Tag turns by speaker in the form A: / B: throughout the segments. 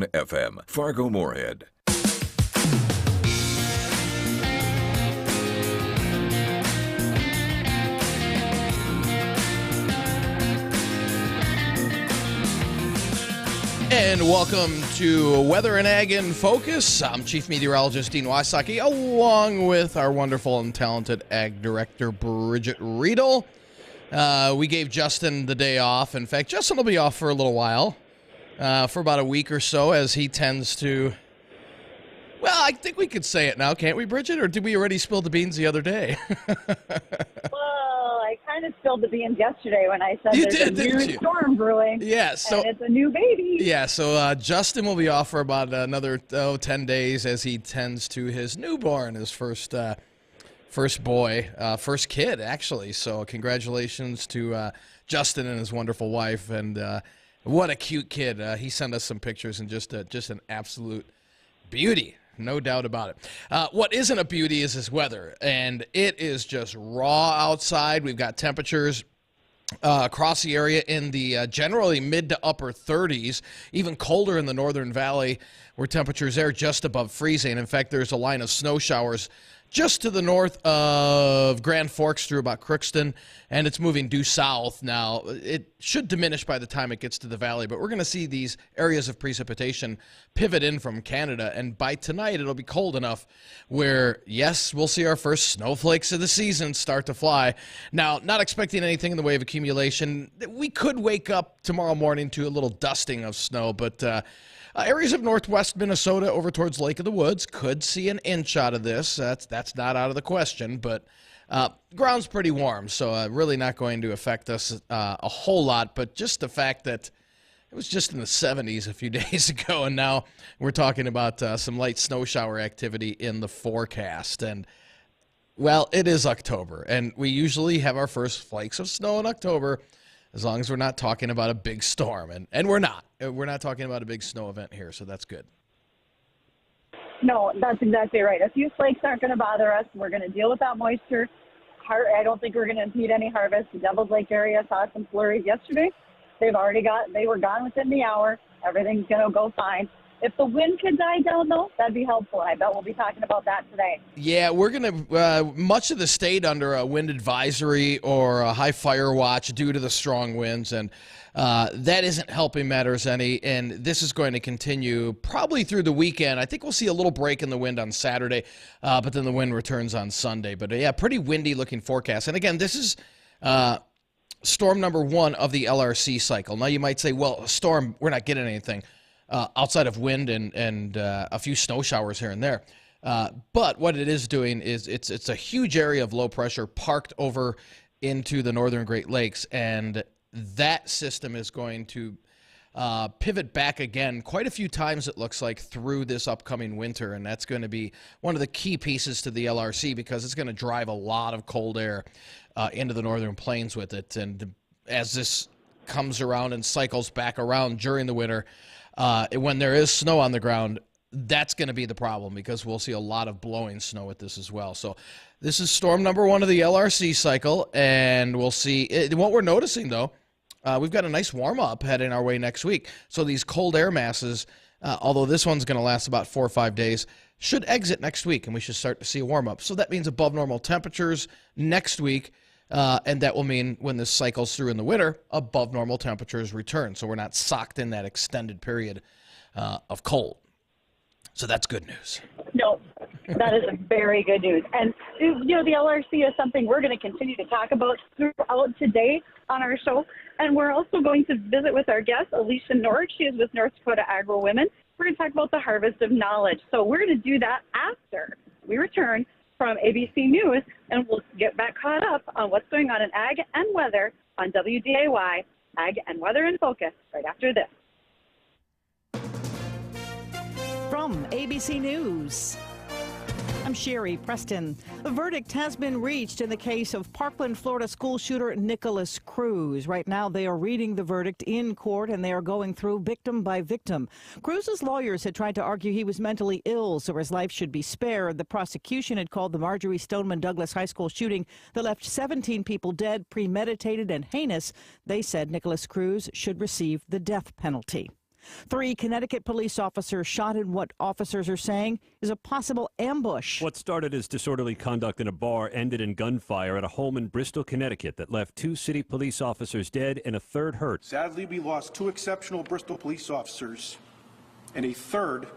A: FM, Fargo-Moorhead.
B: And welcome to Weather and Ag in Focus. I'm Chief Meteorologist Dean Wysocki, along with our wonderful and talented Ag Director, Bridgette Readel. We gave Justin the day off. In fact, Justin will be off for a little while, for about a week or so, as he tends to... Well, I think we could say it now, can't we, Bridgette? Or did we already spill the beans the other day?
C: Well, I kind of spilled the beans yesterday when I said there's a new storm brewing.
B: Yeah,
C: and it's a new baby.
B: Yeah, so Justin will be off for about another 10 days as he tends to his newborn, his first boy, first kid, actually. So congratulations to Justin and his wonderful wife. And what a cute kid. He sent us some pictures and just an absolute beauty. No doubt about it. What isn't a beauty is this weather, and it is just raw outside. We've got temperatures across the area in the generally mid to upper 30s, even colder in the Northern Valley, where temperatures there just above freezing. In fact, there's a line of snow showers just to the north of Grand Forks through about Crookston, and it's moving due south now. It should diminish by the time it gets to the valley, but we're going to see these areas of precipitation pivot in from Canada, and by tonight it'll be cold enough where, yes, we'll see our first snowflakes of the season start to fly. Now, not expecting anything in the way of accumulation. We could wake up tomorrow morning to a little dusting of snow, but areas of northwest Minnesota over towards Lake of the Woods could see an inch out of this. That's not out of the question, but ground's pretty warm, so really not going to affect us a whole lot. But just the fact that it was just in the 70s a few days ago, and now we're talking about some light snow shower activity in the forecast. And, well, it is October, and we usually have our first flakes of snow in October, as long as we're not talking about a big storm. And we're not. We're not talking about a big snow event here, so that's good.
C: No, that's exactly right. A few flakes aren't going to bother us. We're going to deal with that moisture. I don't think we're going to impede any harvest. The Devils Lake area saw some flurries yesterday. They were gone within the hour. Everything's going to go fine. If the wind could die down, though, that'd be helpful. I bet we'll be talking about that today.
B: Yeah, we're going to, much of the state under a wind advisory or a high fire watch due to the strong winds, and that isn't helping matters any, and this is going to continue probably through the weekend. I think we'll see a little break in the wind on Saturday, but then the wind returns on Sunday. But, yeah, pretty windy-looking forecast. And, again, this is storm number 1 of the LRC cycle. Now, you might say, well, a storm, we're not getting anything outside of wind and a few snow showers here and there. But what it is doing is it's a huge area of low pressure parked over into the northern Great Lakes, and that system is going to pivot back again quite a few times, it looks like, through this upcoming winter, and that's going to be one of the key pieces to the LRC because it's going to drive a lot of cold air into the northern plains with it. And as this comes around and cycles back around during the winter, when there is snow on the ground, that's going to be the problem because we'll see a lot of blowing snow with this as well. So this is storm number 1 of the LRC cycle, and we'll see. What we're noticing, though, we've got a nice warm-up heading our way next week. So these cold air masses, although this one's going to last about 4 or 5 days, should exit next week, and we should start to see a warm-up. So that means above normal temperatures next week, and that will mean when this cycles through in the winter, above normal temperatures return. So we're not socked in that extended period of cold. So that's good news.
C: No, that is a very good news. And, the LRC is something we're going to continue to talk about throughout today on our show. And we're also going to visit with our guest, Alisha Nord. She is with North Dakota AgriWomen. We're going to talk about the harvest of knowledge. So we're going to do that after we return from ABC News, and we'll get back caught up on what's going on in ag and weather on WDAY, Ag and Weather in Focus, right after this.
D: From ABC News, I'm Sherry Preston. A verdict has been reached in the case of Parkland, Florida school shooter Nicholas Cruz. Right now, they are reading the verdict in court, and they are going through victim by victim. Cruz's lawyers had tried to argue he was mentally ill, so his life should be spared. The prosecution had called the Marjorie Stoneman Douglas High School shooting that left 17 people dead premeditated and heinous. They said Nicholas Cruz should receive the death penalty. 3 Connecticut police officers shot in what officers are saying is a possible ambush.
E: What started as disorderly conduct in a bar ended in gunfire at a home in Bristol, Connecticut that left 2 city police officers dead and a third hurt.
F: Sadly, we lost 2 exceptional Bristol police officers, and a third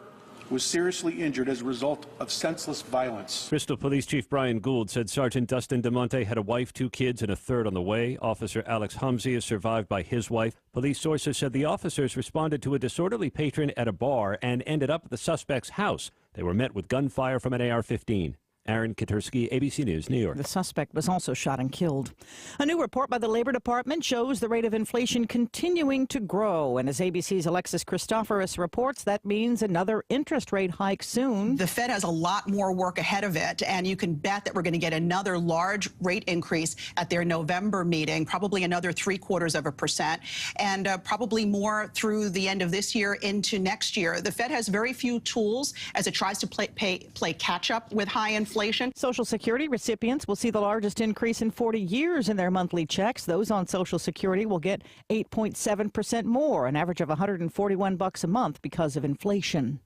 F: was seriously injured as a result of senseless violence.
E: Bristol Police Chief Brian Gould said Sergeant Dustin DeMonte had a wife, 2 kids, and a third on the way. Officer Alex Humsey is survived by his wife. Police sources said the officers responded to a disorderly patron at a bar and ended up at the suspect's house. They were met with gunfire from an AR-15. Aaron Katursky, ABC News, New York.
D: The suspect was also shot and killed. A new report by the Labor Department shows the rate of inflation continuing to grow. And as ABC's Alexis Christoforous reports, that means another interest rate hike soon.
G: The Fed has a lot more work ahead of it, and you can bet that we're going to get another large rate increase at their November meeting, probably another 0.75%, and probably more through the end of this year into next year. The Fed has very few tools as it tries to play catch-up with high inflation.
D: Social Security recipients will see the largest increase in 40 years in their monthly checks. Those on Social Security will get 8.7% more, an average of $141 a month because of inflation.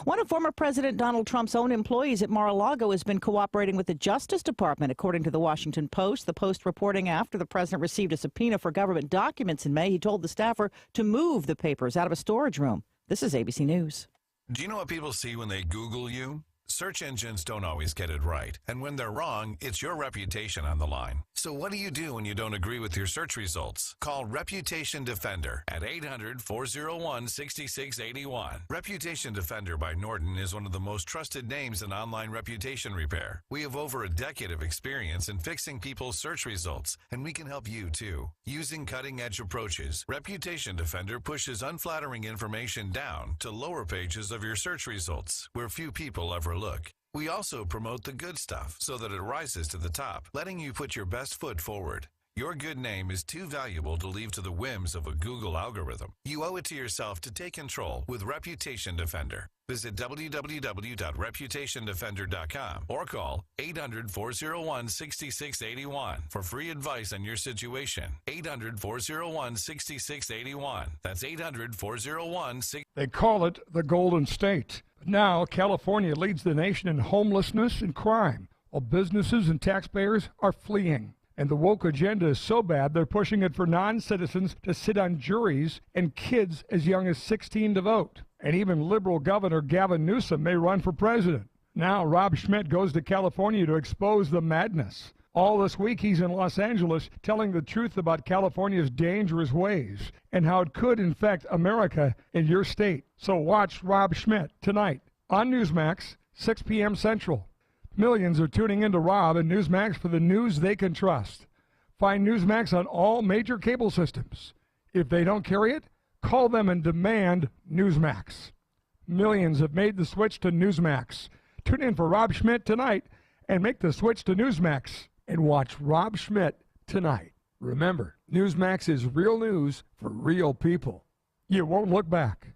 D: One of former President Donald Trump's own employees at Mar-a-Lago has been cooperating with the Justice Department, according to the Washington Post. The Post reporting after the president received a subpoena for government documents in May, he told the staffer to move the papers out of a storage room. This is ABC News.
H: Do you know what people see when they Google you? Search engines don't always get it right, and when they're wrong, it's your reputation on the line. So what do you do when you don't agree with your search results? Call Reputation Defender at 800-401-6681. Reputation Defender by Norton is one of the most trusted names in online reputation repair. We have over a decade of experience in fixing people's search results, and we can help you too. Using cutting-edge approaches, Reputation Defender pushes unflattering information down to lower pages of your search results, where few people ever look. We also promote the good stuff so that it rises to the top, letting you put your best foot forward. Your good name is too valuable to leave to the whims of a Google algorithm. You owe it to yourself to take control with Reputation Defender. Visit www.reputationdefender.com or call 800-401-6681 for free advice on your situation. 800-401-6681. That's 800-401-6681.
I: They call it the Golden State. Now, California leads the nation in homelessness and crime, while businesses and taxpayers are fleeing. And the woke agenda is so bad, they're pushing it for non-citizens to sit on juries and kids as young as 16 to vote. And even liberal Governor Gavin Newsom may run for president. Now, Rob Schmidt goes to California to expose the madness. All this week, he's in Los Angeles telling the truth about California's dangerous ways and how it could infect America in your state. So watch Rob Schmidt tonight on Newsmax, 6 p.m. Central. Millions are tuning into Rob and Newsmax for the news they can trust. Find Newsmax on all major cable systems. If they don't carry it, call them and demand Newsmax. Millions have made the switch to Newsmax. Tune in for Rob Schmidt tonight and make the switch to Newsmax. And watch Rob Schmidt tonight. Remember, Newsmax is real news for real people. You won't look back.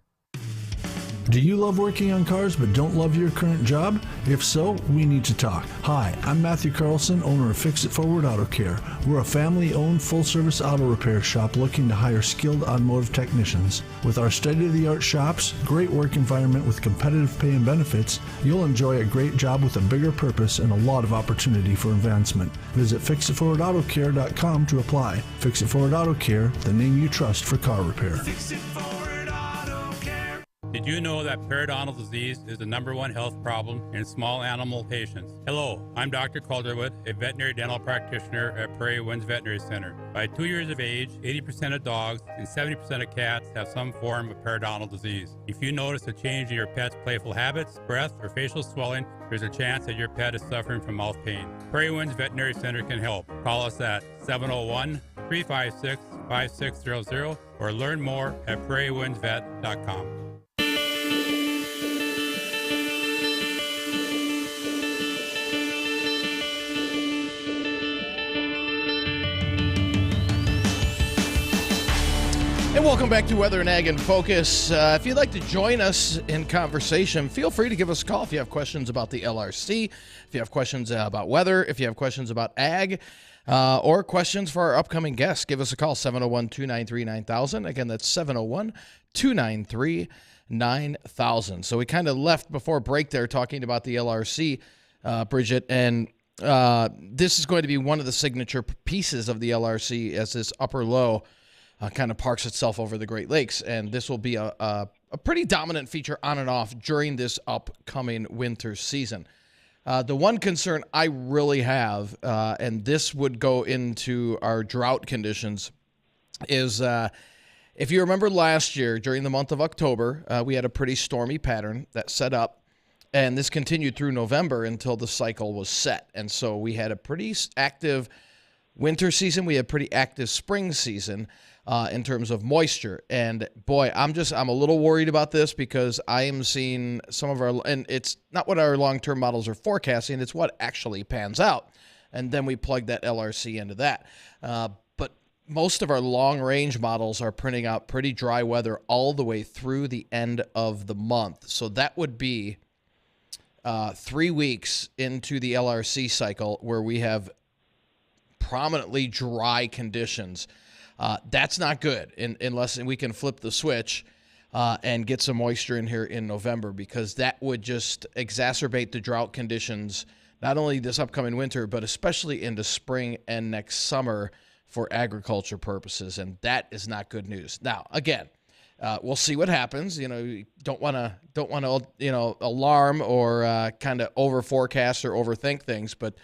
J: Do you love working on cars but don't love your current job? If so, we need to talk. Hi, I'm Matthew Carlson, owner of Fix It Forward Auto Care. We're a family-owned full-service auto repair shop looking to hire skilled automotive technicians. With our state-of-the-art shops, great work environment with competitive pay and benefits, you'll enjoy a great job with a bigger purpose and a lot of opportunity for advancement. Visit FixItForwardAutoCare.com to apply. Fix It Forward Auto Care, the name you trust for car repair.
K: Fix It Forward Auto Care. Did you know that periodontal disease is the #1 health problem in small animal patients? Hello, I'm Dr. Calderwood, a veterinary dental practitioner at Prairie Winds Veterinary Center. By 2 years of age, 80% of dogs and 70% of cats have some form of periodontal disease. If you notice a change in your pet's playful habits, breath, or facial swelling, there's a chance that your pet is suffering from mouth pain. Prairie Winds Veterinary Center can help. Call us at 701-356-5600 or learn more at prairiewindsvet.com.
B: And welcome back to Weather and Ag in Focus. If you'd like to join us in conversation, feel free to give us a call if you have questions about the LRC, if you have questions about weather, if you have questions about ag. or questions for our upcoming guests, give us a call, 701-293-9000. Again, that's 701-293-9000. So we kind of left before break there talking about the LRC, Bridgette, and this is going to be one of the signature pieces of the LRC as this upper low kind of parks itself over the Great Lakes. And this will be a pretty dominant feature on and off during this upcoming winter season. The one concern I really have, and this would go into our drought conditions, is if you remember last year during the month of October, we had a pretty stormy pattern that set up, and this continued through November until the cycle was set. And so we had a pretty active winter season. We had a pretty active spring season in terms of moisture. And boy, I'm a little worried about this because I am seeing some of our, and it's not what our long-term models are forecasting, it's what actually pans out. And then we plug that LRC into that. But most of our long-range models are printing out pretty dry weather all the way through the end of the month. So that would be 3 weeks into the LRC cycle where we have prominently dry conditions. That's not good unless we can flip the switch and get some moisture in here in November, because that would just exacerbate the drought conditions, not only this upcoming winter, but especially into spring and next summer for agriculture purposes. And that is not good news. Now, again, we'll see what happens. You don't want to alarm or kind of over forecast or overthink things, but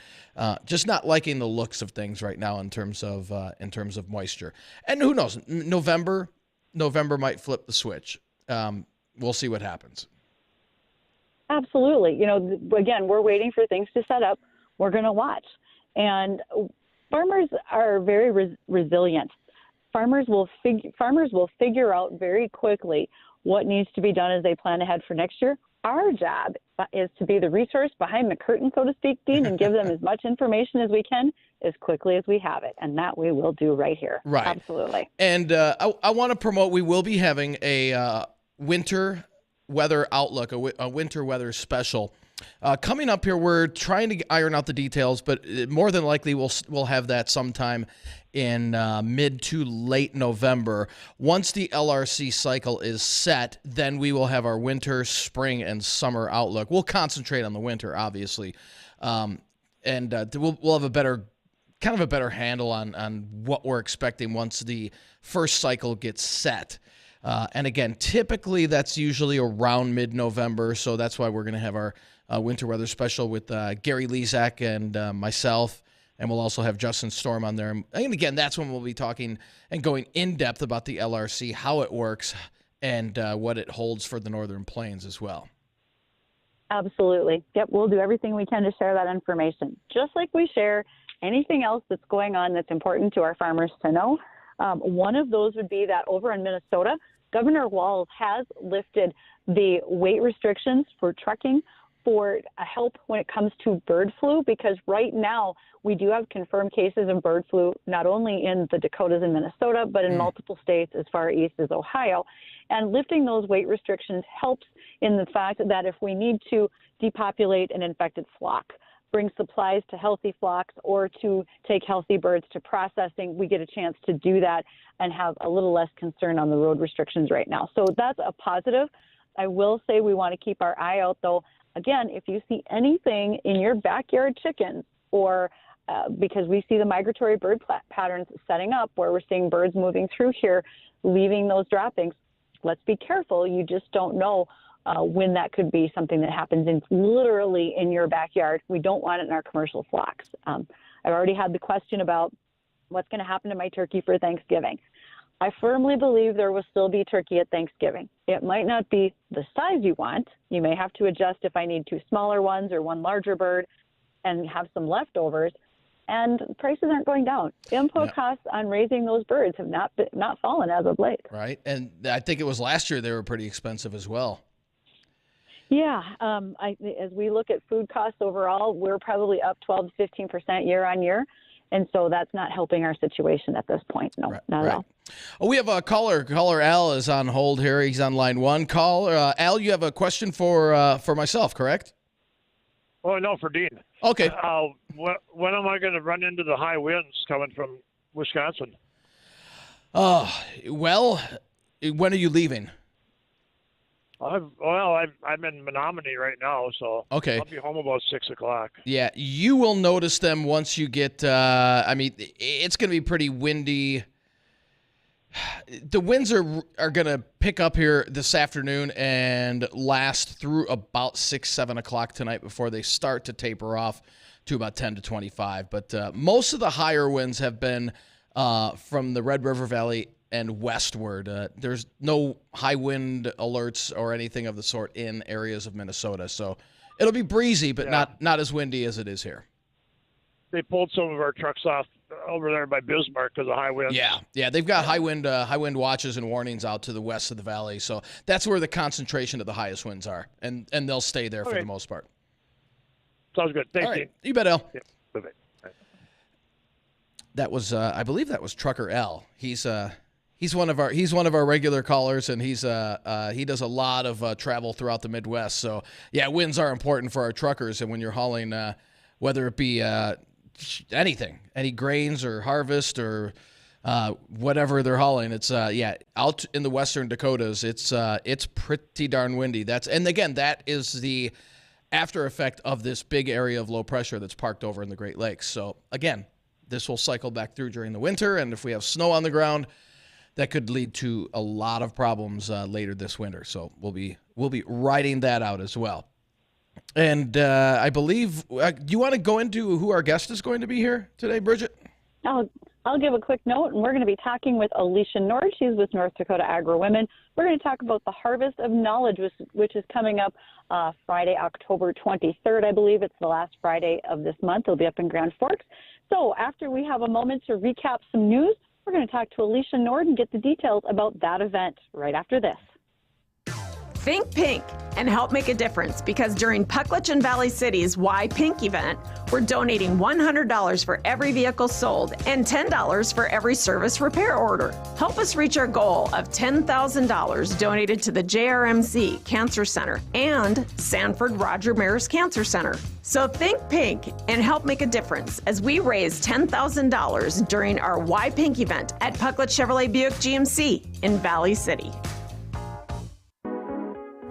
B: just not liking the looks of things right now in terms of moisture. And who knows? November might flip the switch. We'll see what happens.
C: Absolutely. Again, we're waiting for things to set up. We're going to watch. And farmers are very resilient. Farmers will figure out very quickly what needs to be done as they plan ahead for next year. Our job is to be the resource behind the curtain, so to speak, Dean, and give them as much information as we can as quickly as we have it. And that we will do right here.
B: Right.
C: Absolutely.
B: And I want to promote, we will be having a winter weather outlook, a winter weather special. Coming up here, we're trying to iron out the details, but more than likely we'll have that sometime in mid to late November. Once the LRC cycle is set, then we will have our winter, spring, and summer outlook. We'll concentrate on the winter, obviously, and we'll have a better handle on what we're expecting once the first cycle gets set. And again, typically that's usually around mid-November, so that's why we're going to have our winter weather special with Gary Lezak and myself, and we'll also have Justin Storm on there. And again, that's when we'll be talking and going in depth about the LRC, how it works, and what it holds for the Northern Plains as well.
C: Absolutely. Yep, we'll do everything we can to share that information, just like we share anything else that's going on that's important to our farmers to know. One of those would be that over in Minnesota, Governor Walz has lifted the weight restrictions for trucking for help when it comes to bird flu, because right now we do have confirmed cases of bird flu, not only in the Dakotas and Minnesota, but in multiple states as far east as Ohio. And lifting those weight restrictions helps in the fact that if we need to depopulate an infected flock, bring supplies to healthy flocks, or to take healthy birds to processing, we get a chance to do that and have a little less concern on the road restrictions right now. So that's a positive. I will say we want to keep our eye out, though. Again, if you see anything in your backyard chickens, or because we see the migratory bird patterns setting up where we're seeing birds moving through here, leaving those droppings, let's be careful. You just don't know when that could be something that happens literally in your backyard. We don't want it in our commercial flocks. I've already had the question about what's going to happen to my turkey for Thanksgiving. I firmly believe there will still be turkey at Thanksgiving. It might not be the size you want. You may have to adjust if I need two smaller ones or one larger bird and have some leftovers. And prices aren't going down. Input costs on raising those birds have not fallen as of late.
B: Right. And I think it was last year they were pretty expensive as well.
C: Yeah. As we look at food costs overall, we're probably up 12 to 15% year on year. And so that's not helping our situation at this point. No, not at all.
B: Oh, we have a caller. Caller Al is on hold here. He's on line one. Al, you have a question for myself, correct?
L: Oh, no, for Dean.
B: Okay.
L: When am I going to run into the high winds coming from Wisconsin?
B: Well, when are you leaving?
L: I'm in Menominee right now, so
B: Okay.
L: I'll be home about 6 o'clock.
B: Yeah, you will notice them once you get, it's going to be pretty windy. The winds are going to pick up here this afternoon and last through about 6, 7 o'clock tonight before they start to taper off to about 10 to 25. But most of the higher winds have been from the Red River Valley and westward. There's no high wind alerts or anything of the sort in areas of Minnesota. So it'll be breezy, but not as windy as it is here.
L: They pulled some of our trucks off over there by Bismarck because of high winds.
B: Yeah, they've got high wind watches and warnings out to the west of the valley. So that's where the concentration of the highest winds are, and they'll stay there for the most part.
L: Sounds good. Thanks,
B: Dean. You bet, Al.
L: Yeah. Bye-bye.
B: That was, I believe that was Trucker L. He's one of our regular callers, and he does a lot of travel throughout the Midwest. So yeah, winds are important for our truckers, and when you're hauling, whether it be anything, any grains or harvest or whatever they're hauling, it's out in the western Dakotas, it's pretty darn windy. And again, that is the after effect of this big area of low pressure that's parked over in the Great Lakes. So again, this will cycle back through during the winter, and if we have snow on the ground, that could lead to a lot of problems later this winter. So we'll be riding that out as well. And I believe you want to go into who our guest is going to be here today, Bridgette?
C: I'll give a quick note, and we're going to be talking with Alisha Nord. She's with North Dakota AgriWomen. We're going to talk about the Harvest of Knowledge, which is coming up Friday, October 23rd, I believe. It's the last Friday of this month. It'll be up in Grand Forks. So after we have a moment to recap some news, we're going to talk to Alisha Nord and get the details about that event right after this.
M: Think pink and help make a difference, because during Pucklich and Valley City's Why Pink event, we're donating $100 for every vehicle sold and $10 for every service repair order. Help us reach our goal of $10,000 donated to the JRMC Cancer Center and Sanford Roger Maris Cancer Center. So think pink and help make a difference as we raise $10,000 during our Why Pink event at Pucklich Chevrolet Buick GMC in Valley City.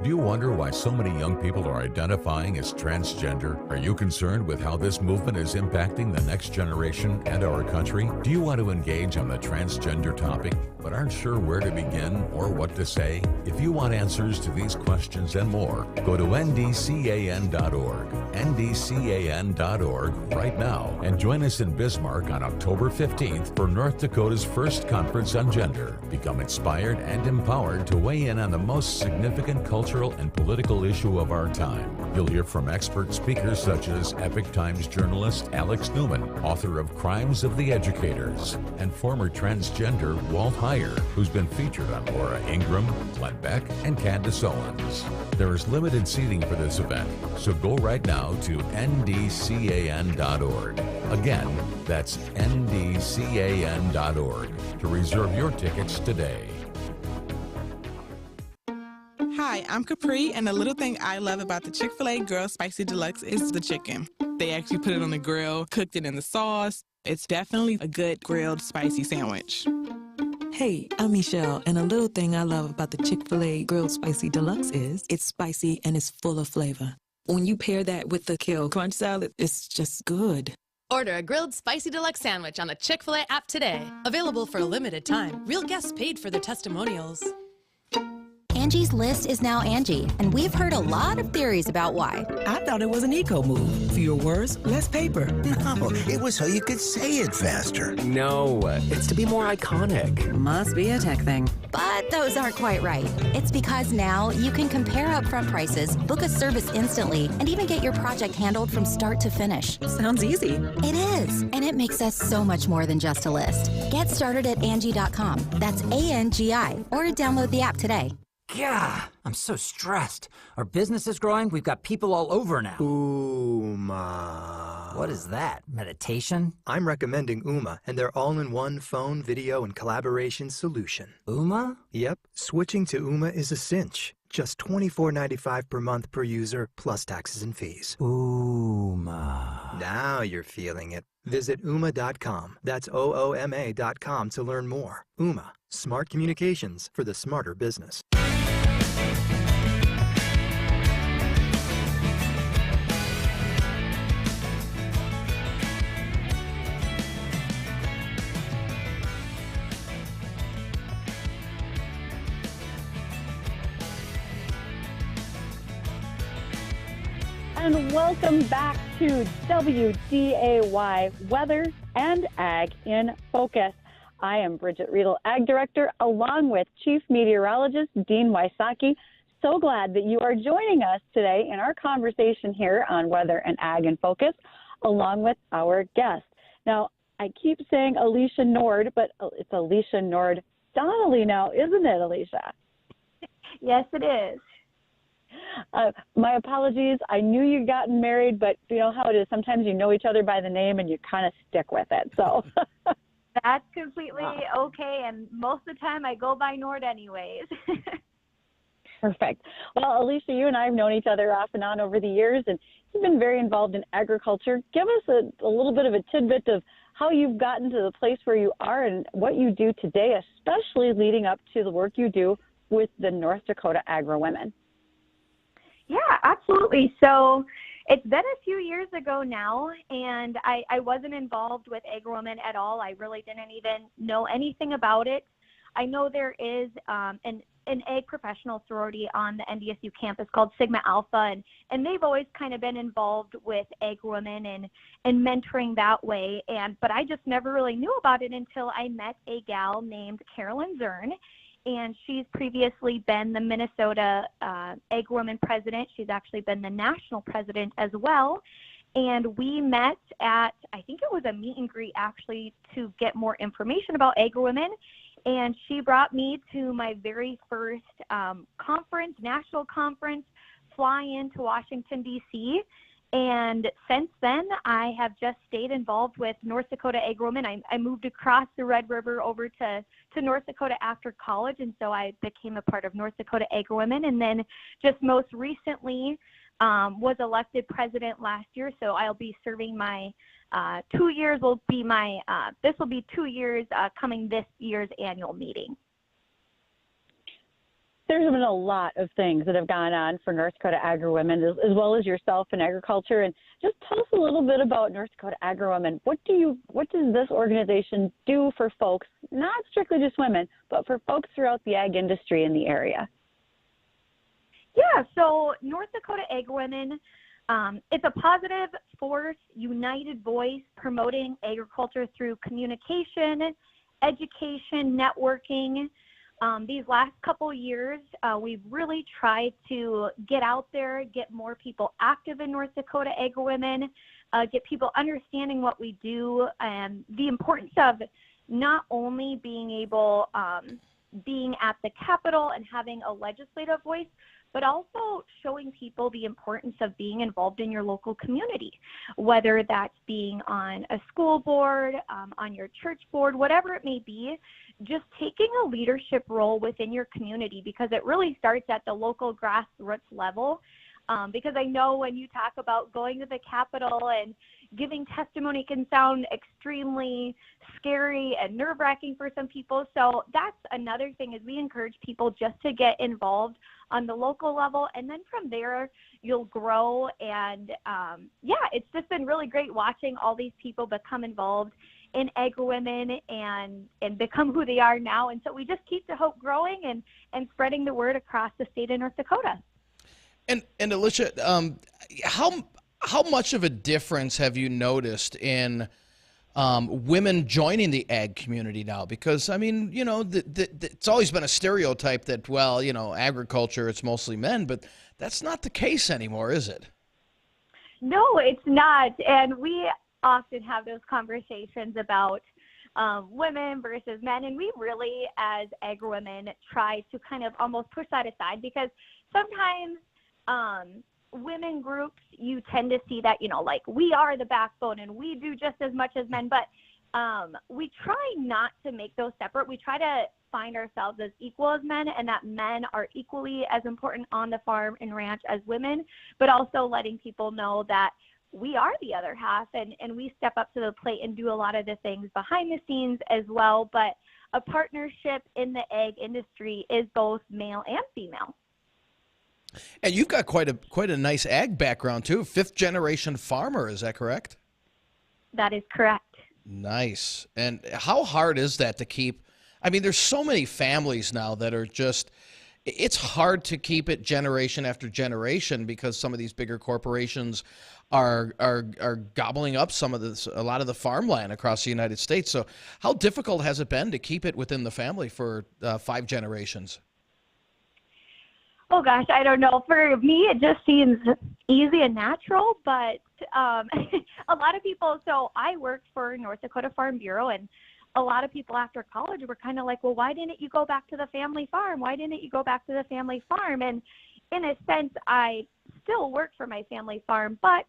A: Do you wonder why so many young people are identifying as transgender? Are you concerned with how this movement is impacting the next generation and our country? Do you want to engage on the transgender topic but aren't sure where to begin or what to say? If you want answers to these questions and more, go to ndcan.org, ndcan.org right now, and join us in Bismarck on October 15th for North Dakota's first conference on gender. Become inspired and empowered to weigh in on the most significant cultural and political issue of our time. You'll hear from expert speakers such as Epic Times journalist Alex Newman, author of Crimes of the Educators, and former transgender Walt Heyer, who's been featured on Laura Ingraham, Glenn Beck, and Candace Owens. There is limited seating for this event, so go right now to ndcan.org. Again, that's ndcan.org to reserve your tickets today.
N: Hi, I'm Capri, and the little thing I love about the Chick-fil-A Grilled Spicy Deluxe is the chicken. They actually put it on the grill, cooked it in the sauce. It's definitely a good grilled spicy sandwich.
O: Hey, I'm Michelle, and a little thing I love about the Chick-fil-A Grilled Spicy Deluxe is it's spicy and it's full of flavor. When you pair that with the Kale Crunch Salad, it's just good.
P: Order a grilled spicy deluxe sandwich on the Chick-fil-A app today. Available for a limited time. Real guests paid for their testimonials.
Q: Angie's List is now Angie, and we've heard a lot of theories about why.
R: I thought it was an eco move. Fewer words, less paper.
S: No, it was so you could say it faster.
T: No, it's to be more iconic.
Q: Must be a tech thing. But those aren't quite right. It's because now you can compare upfront prices, book a service instantly, and even get your project handled from start to finish.
O: Sounds easy.
Q: It is, and it makes us so much more than just a list. Get started at Angie.com. That's ANGI, or download the app today.
U: Yeah, I'm so stressed. Our business is growing. We've got people all over now.
S: Ooh, Ma.
U: What is that? Meditation?
V: I'm recommending Ooma and their all-in-one phone, video, and collaboration solution.
U: Ooma?
V: Yep. Switching to Ooma is a cinch. Just $24.95 per month per user, plus taxes and fees.
U: Ooma.
V: Now you're feeling it. Visit Ooma.com. That's OOMA.com to learn more. Ooma. Smart communications for the smarter business.
C: And welcome back to WDAY Weather and Ag in Focus. I am Bridgette, Readel, Ag Director, along with Chief Meteorologist Dean Wysocki. So glad that you are joining us today in our conversation here on Weather and Ag in Focus, along with our guest. Now, I keep saying Alisha Nord, but it's Alisha Nord Donnelly now, isn't it, Alisha?
W: Yes, it is.
C: My apologies. I knew you'd gotten married, but you know how it is. Sometimes you know each other by the name and you kind of stick with it. So
W: that's completely okay. And most of the time I go by Nord anyways.
C: Perfect. Well, Alisha, you and I have known each other off and on over the years, and you've been very involved in agriculture. Give us a little bit of a tidbit of how you've gotten to the place where you are and what you do today, especially leading up to the work you do with the North Dakota AgriWomen.
W: Yeah, absolutely. So it's been a few years ago now, and I wasn't involved with AgriWomen at all. I really didn't even know anything about it. I know there is an ag professional sorority on the NDSU campus called Sigma Alpha, and they've always kind of been involved with AgriWomen and mentoring that way. But I just never really knew about it until I met a gal named Carolyn Zern. And she's previously been the Minnesota AgriWomen president. She's actually been the national president as well. And we met at, I think it was a meet and greet actually, to get more information about AgriWomen. And she brought me to my very first conference, national conference, fly into Washington, D.C. And since then, I have just stayed involved with North Dakota AgriWomen. I moved across the Red River over to North Dakota after college, and so I became a part of North Dakota AgriWomen. And then just most recently was elected president last year, so I'll be serving my 2 years. This will be 2 years coming this year's annual meeting.
C: There's been a lot of things that have gone on for North Dakota AgriWomen, as well as yourself in agriculture. And just tell us a little bit about North Dakota AgriWomen. What does this organization do for folks, not strictly just women, but for folks throughout the ag industry in the area?
W: Yeah, so North Dakota AgriWomen, it's a positive force, united voice promoting agriculture through communication, education, networking. These last couple years, we've really tried to get out there, get more people active in North Dakota AgriWomen, get people understanding what we do, and the importance of not only being able, being at the Capitol and having a legislative voice, but also showing people the importance of being involved in your local community, whether that's being on a school board, on your church board, whatever it may be, just taking a leadership role within your community, because it really starts at the local grassroots level. Because I know when you talk about going to the Capitol and giving testimony can sound extremely scary and nerve-wracking for some people. So that's another thing, is we encourage people just to get involved on the local level, and then from there you'll grow. And it's just been really great watching all these people become involved in AgriWomen and become who they are now. And so we just keep the hope growing and spreading the word across the state of North Dakota.
B: And Alisha, how much of a difference have you noticed in women joining the ag community now? Because, I mean, you know, it's always been a stereotype that, well, you know, agriculture, it's mostly men, but that's not the case anymore, is it?
W: No, it's not. And we often have those conversations about women versus men, and we really, as AgriWomen, try to kind of almost push that aside, because sometimes women groups, you tend to see that, like we are the backbone and we do just as much as men, but we try not to make those separate. We try to find ourselves as equal as men, and that men are equally as important on the farm and ranch as women, but also letting people know that we are the other half, and we step up to the plate and do a lot of the things behind the scenes as well. But a partnership in the ag industry is both male and female.
B: And you've got quite a nice ag background too. 5th generation farmer, is that correct?
W: That is correct.
B: Nice. And how hard is that to keep? I mean, there's so many families now that are just, it's hard to keep it generation after generation because some of these bigger corporations are gobbling up a lot of the farmland across the United States. So how difficult has it been to keep it within the family for 5 generations?
W: Oh gosh, I don't know. For me, it just seems easy and natural, but a lot of people, so I worked for North Dakota Farm Bureau, and a lot of people after college were kind of like, well, why didn't you go back to the family farm? Why didn't you go back to the family farm? And in a sense, I still work for my family farm, but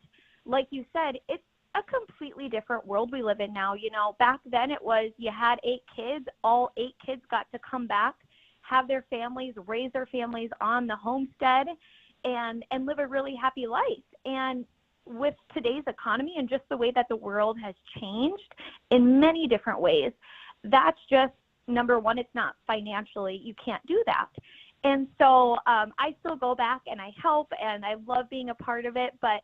W: like you said, it's a completely different world we live in now. Back then it was you had 8 kids, all 8 kids got to come back, have their families, raise their families on the homestead, and live a really happy life. And with today's economy and just the way that the world has changed in many different ways, that's just, number one, it's not financially, you can't do that. And so I still go back and I help, and I love being a part of it, but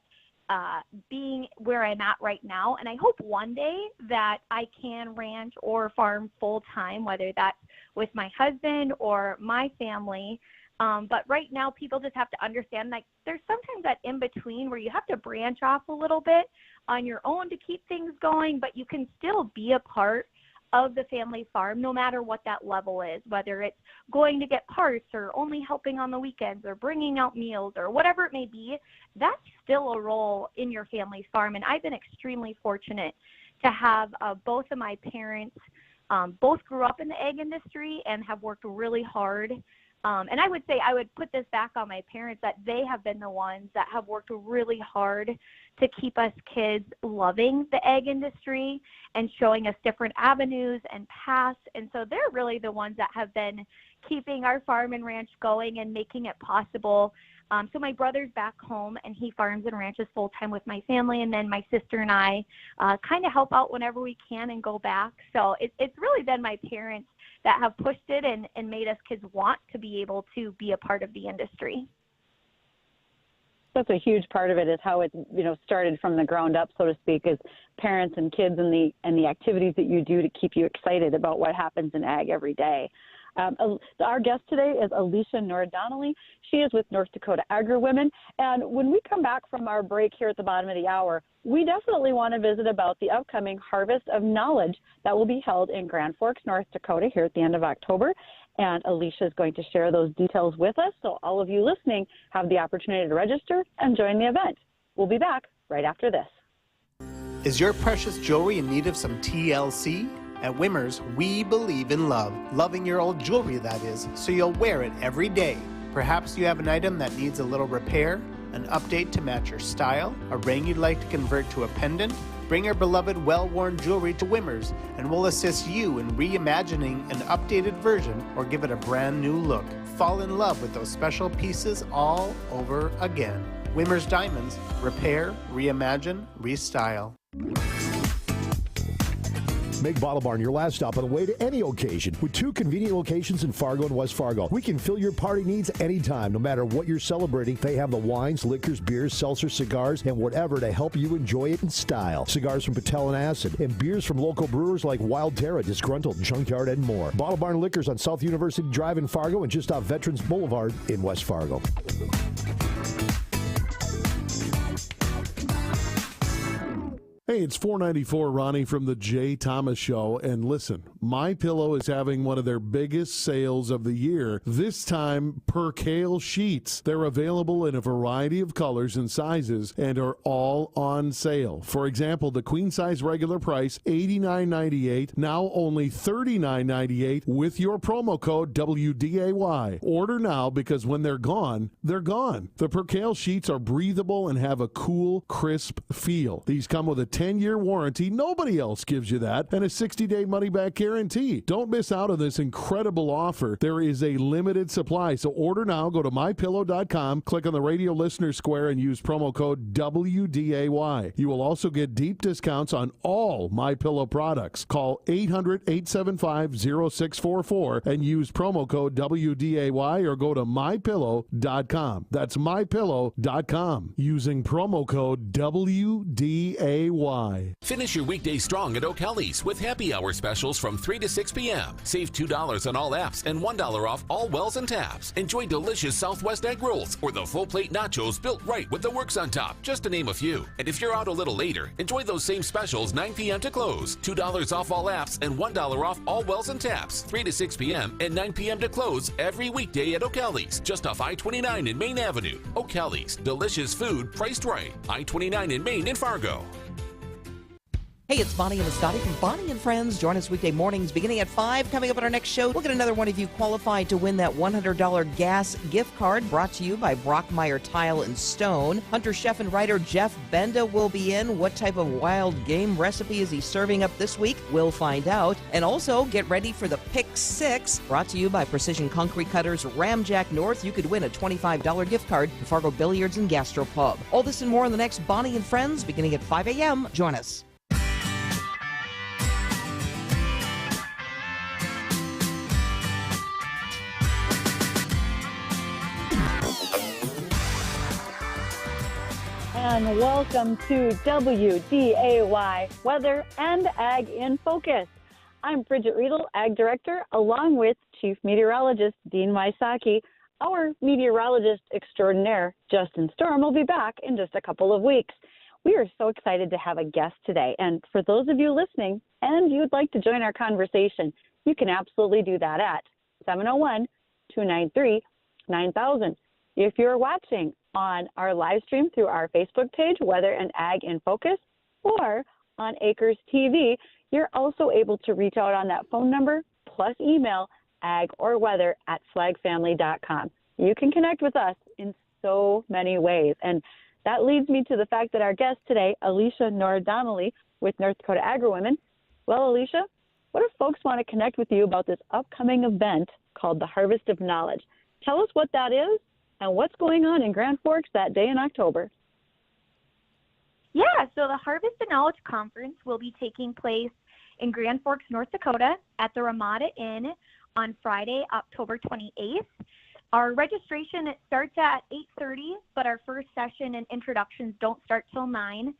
W: being where I'm at right now, and I hope one day that I can ranch or farm full time, whether that's with my husband or my family. But right now, people just have to understand, like, there's sometimes that in between where you have to branch off a little bit on your own to keep things going, but you can still be a part of the family farm no matter what that level is, whether it's going to get parts or only helping on the weekends or bringing out meals or whatever it may be. That's still a role in your family farm. And I've been extremely fortunate to have both of my parents both grew up in the ag industry and have worked really hard. And I would say I would put this back on my parents, that they have been the ones that have worked really hard to keep us kids loving the ag industry and showing us different avenues and paths. And so they're really the ones that have been keeping our farm and ranch going and making it possible. So my brother's back home, and he farms and ranches full-time with my family, and then my sister and I kind of help out whenever we can and go back. So it's really been my parents that have pushed it and made us kids want to be able to be a part of the industry.
E: That's a huge part of it, is how it started from the ground up, so to speak, is parents and kids and the activities that you do to keep you excited about what happens in ag every day. Our guest today is Alisha Nord. She is with North Dakota AgriWomen. And when we come back from our break here at the bottom of the hour, we definitely want to visit about the upcoming Harvest of Knowledge that will be held in Grand Forks, North Dakota here at the end of October. And Alisha is going to share those details with us, so all of you listening have the opportunity to register and join the event. We'll be back right after this.
F: Is your precious jewelry in need of some TLC? At Wimmers, we believe in love. Loving your old jewelry, that is, so you'll wear it every day. Perhaps you have an item that needs a little repair, an update to match your style, a ring you'd like to convert to a pendant. Bring your beloved well-worn jewelry to Wimmers, and we'll assist you in reimagining an updated version or give it a brand new look. Fall in love with those special pieces all over again. Wimmers Diamonds. Repair, reimagine, restyle.
G: Make Bottle Barn your last stop on the way to any occasion. With 2 convenient locations in Fargo and West Fargo, we can fill your party needs anytime, no matter what you're celebrating. They have the wines, liquors, beers, seltzer, cigars, and whatever to help you enjoy it in style. Cigars from Patel and Acid, and beers from local brewers like Wild Terra, Disgruntled, Junkyard, and more. Bottle Barn Liquors on South University Drive in Fargo and just off Veterans Boulevard in West Fargo.
D: Hey, it's 494 Ronnie from the Jay Thomas Show. And listen, MyPillow is having one of their biggest sales of the year, this time percale sheets. They're available in a variety of colors and sizes and are all on sale. For example, the queen size regular price, $89.98, now only $39.98 with your promo code WDAY. Order now because when they're gone, they're gone. The percale sheets are breathable and have a cool, crisp feel. These come with a 10-year warranty. Nobody else gives you that. And a 60-day money-back guarantee. Don't miss out on this incredible offer. There is a limited supply. So order now. Go to MyPillow.com, click on the radio listener square, and use promo code WDAY. You will also get deep discounts on all MyPillow products. Call 800-875-0644 and use promo code WDAY or go to MyPillow.com. That's MyPillow.com using promo code WDAY.
H: Finish your weekday strong at O'Kelly's with happy hour specials from 3 to 6 p.m. Save $2 on all apps and $1 off all wells and taps. Enjoy delicious Southwest egg rolls or the full plate nachos built right with the works on top, just to name a few. And if you're out a little later, enjoy those same specials 9 p.m. to close. $2 off all apps and $1 off all wells and taps. 3 to 6 p.m. and 9 p.m. to close every weekday at O'Kelly's, just off I-29 in Main Avenue. O'Kelly's, delicious food priced right. I-29 in Maine and Fargo.
I: Hey, it's Bonnie and Scotty from Bonnie and Friends. Join us weekday mornings beginning at 5. Coming up on our next show, we'll get another one of you qualified to win that $100 gas gift card brought to you by Brockmeyer Tile and Stone. Hunter chef and writer Jeff Benda will be in. What type of wild game recipe is he serving up this week? We'll find out. And also, get ready for the Pick 6, brought to you by Precision Concrete Cutters Ramjack North. You could win a $25 gift card to Fargo Billiards and Gastropub. All this and more on the next Bonnie and Friends beginning at 5 a.m. Join us.
E: And welcome to WDAY Weather and Ag in Focus. I'm Bridgette Readel, Ag Director, along with Chief Meteorologist Dean Wysocki. Our meteorologist extraordinaire, Justin Storm, will be back in just a couple of weeks. We are so excited to have a guest today. And for those of you listening and you'd like to join our conversation, you can absolutely do that at 701-293-9000. If you're watching on our live stream through our Facebook page, Weather and Ag in Focus, or on Acres TV, you're also able to reach out on that phone number, plus email agorweather@flagfamily.com. You can connect with us in so many ways. And that leads me to the fact that our guest today, Alisha Nord with North Dakota AgriWomen. Well, Alisha, what if folks want to connect with you about this upcoming event called the Harvest of Knowledge? Tell us what that is and what's going on in Grand Forks that day in October.
W: Yeah, so the Harvest of Knowledge Conference will be taking place in Grand Forks, North Dakota at the Ramada Inn on Friday, October 28th. Our registration, it starts at 8:30, but our first session and introductions don't start till 9.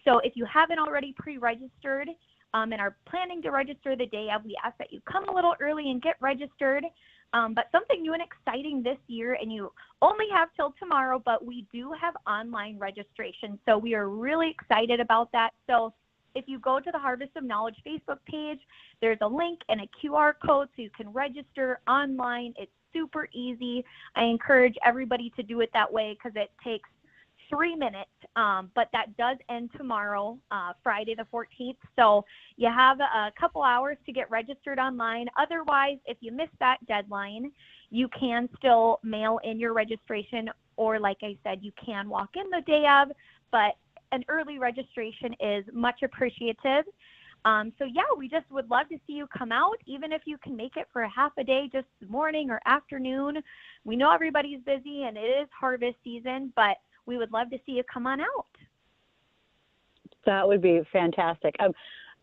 W: So if you haven't already pre-registered and are planning to register the day of, we ask that you come a little early and get registered. But something new and exciting this year, and you only have till tomorrow, but we do have online registration. So we are really excited about that. So if you go to the Harvest of Knowledge Facebook page, there's a link and a QR code so you can register online. It's super easy. I encourage everybody to do it that way because it takes 3 minutes, but that does end tomorrow, Friday the 14th. So you have a couple hours to get registered online. Otherwise, if you miss that deadline, you can still mail in your registration, or like I said, you can walk in the day of, but an early registration is much appreciated. So yeah, we just would love to see you come out, even if you can make it for a half a day, just morning or afternoon. We know everybody's busy and it is harvest season, but we would love to see you come on out.
E: That would be fantastic.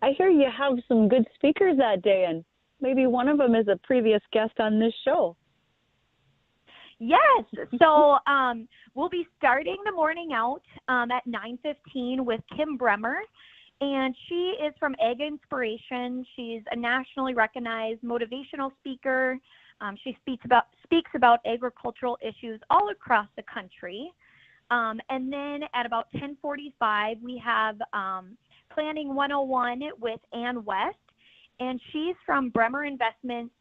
E: I hear you have some good speakers that day, and maybe one of them is a previous guest on this show.
W: Yes. So we'll be starting the morning out at 9:15 with Kim Bremer, and she is from Ag Inspiration. She's a nationally recognized motivational speaker. She speaks about agricultural issues all across the country. And then at about 10:45, we have Planning 101 with Ann West, and she's from Bremer Investments.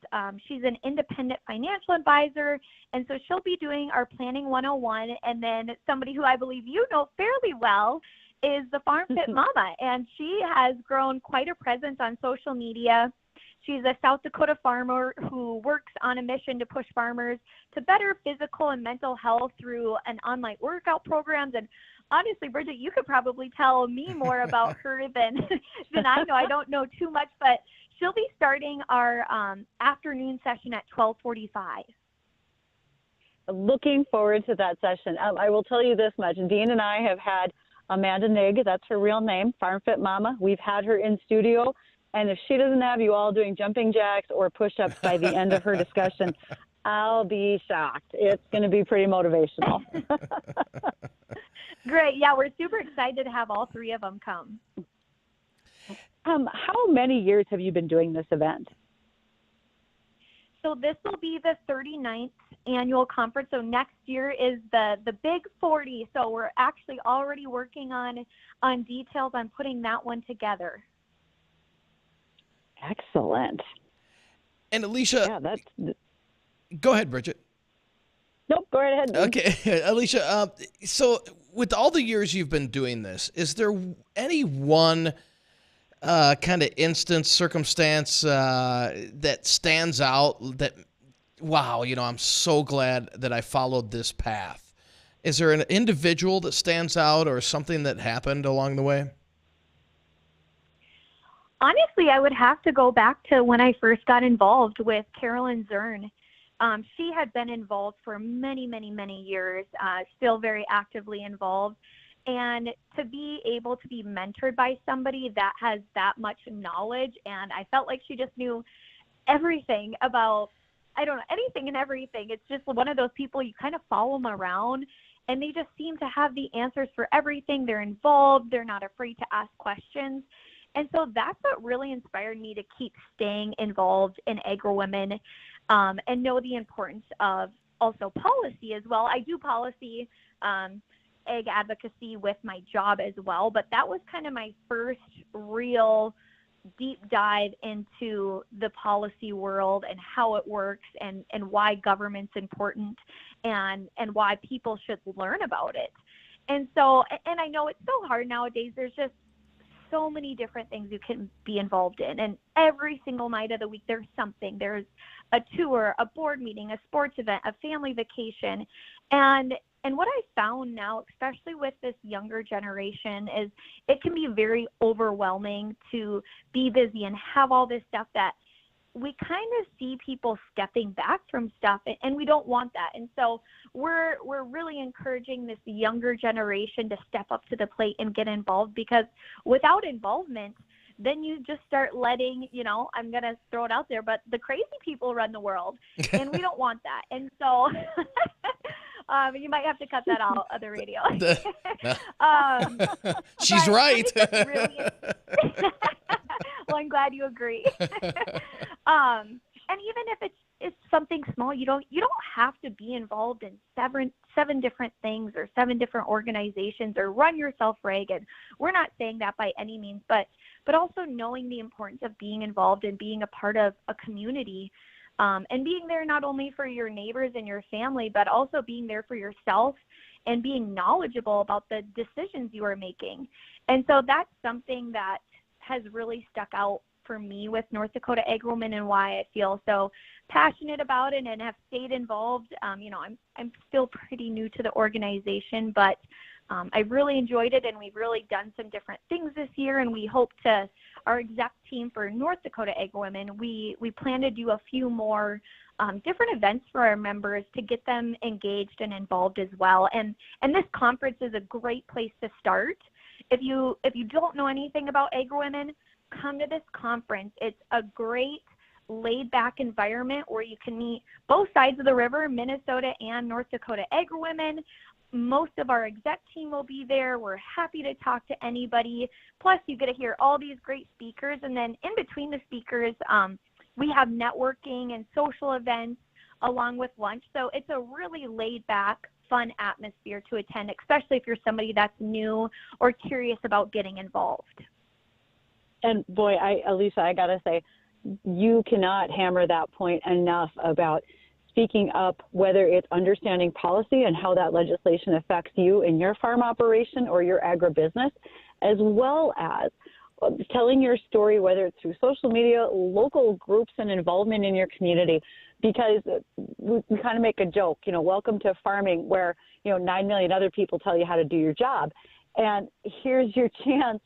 W: She's an independent financial advisor, and so she'll be doing our Planning 101. And then somebody who I believe you know fairly well is the Farm Fit Mama, and she has grown quite a presence on social media. She's a South Dakota farmer who works on a mission to push farmers to better physical and mental health through an online workout programs. And honestly, Bridgette, you could probably tell me more about her than I know. I don't know too much, but she'll be starting our afternoon session at 12:45.
E: Looking forward to that session. I will tell you this much. Dean and I have had Amanda Nigg, that's her real name, Farm Fit Mama. We've had her in studio, and if she doesn't have you all doing jumping jacks or push-ups by the end of her discussion, I'll be shocked. It's going to be pretty motivational.
W: Great. Yeah, we're super excited to have all three of them come.
E: How many years have you been doing this event?
W: So this will be the 39th annual conference. So next year is the big 40. So we're actually already working on details on putting that one together.
E: Excellent.
B: And Alisha,
E: yeah, that's.
B: Go ahead, Bridgette.
E: Nope, go right ahead.
B: Okay, Alisha. So with all the years you've been doing this, is there any one kind of instance, circumstance that stands out that, wow, I'm so glad that I followed this path? Is there an individual that stands out or something that happened along the way?
W: Honestly, I would have to go back to when I first got involved with Carolyn Zern. She had been involved for many, many, many years, still very actively involved. And to be able to be mentored by somebody that has that much knowledge, and I felt like she just knew everything about, I don't know, anything and everything. It's just one of those people, you kind of follow them around, and they just seem to have the answers for everything. They're involved. They're not afraid to ask questions. And so that's what really inspired me to keep staying involved in AgriWomen, and know the importance of also policy as well. I do policy, ag advocacy with my job as well, but that was kind of my first real deep dive into the policy world and how it works, and why government's important, and why people should learn about it. And so, and I know it's so hard nowadays. There's just so many different things you can be involved in, and every single night of the week there's something. There's a tour, a board meeting, a sports event, a family vacation, and what I found now, especially with this younger generation, is it can be very overwhelming to be busy and have all this stuff that we kind of see people stepping back from stuff, and we don't want that. And so we're really encouraging this younger generation to step up to the plate and get involved, because without involvement, then you just start letting, I'm going to throw it out there, but the crazy people run the world, and we don't want that. And so you might have to cut that out of the radio.
B: She's right.
W: Well, I'm glad you agree. And even if it's something small, you don't have to be involved in seven different things or 7 different organizations or run yourself ragged. We're not saying that by any means, but also knowing the importance of being involved and being a part of a community, and being there not only for your neighbors and your family, but also being there for yourself and being knowledgeable about the decisions you are making. And so that's something that has really stuck out for me with North Dakota AgriWomen, and why I feel so passionate about it and have stayed involved. I'm still pretty new to the organization, but I've really enjoyed it, and we've really done some different things this year, and we hope to, our exec team for North Dakota AgriWomen, we plan to do a few more different events for our members to get them engaged and involved as well. And this conference is a great place to start. If you don't know anything about AgriWomen, come to this conference. It's a great laid-back environment where you can meet both sides of the river, Minnesota and North Dakota AgriWomen. Most of our exec team will be there. We're happy to talk to anybody. Plus, you get to hear all these great speakers. And then in between the speakers, we have networking and social events along with lunch. So it's a really laid-back, fun atmosphere to attend, especially if you're somebody that's new or curious about getting involved.
E: And boy, Alisha, I got to say, you cannot hammer that point enough about speaking up, whether it's understanding policy and how that legislation affects you in your farm operation or your agribusiness, as well as telling your story, whether it's through social media, local groups, and involvement in your community. Because we kind of make a joke, welcome to farming, where 9 million other people tell you how to do your job. And here's your chance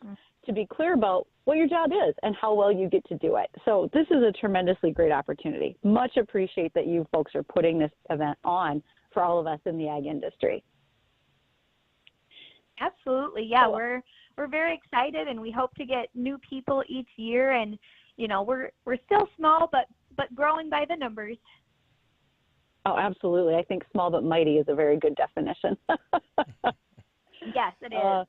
E: to be clear about what your job is and how well you get to do it. So this is a tremendously great opportunity. Much appreciate that you folks are putting this event on for all of us in the ag industry.
W: Absolutely. Yeah, we're very excited, and we hope to get new people each year. And, we're still small, but growing by the numbers.
E: Oh, absolutely. I think small but mighty is a very good definition.
W: Yes, it is.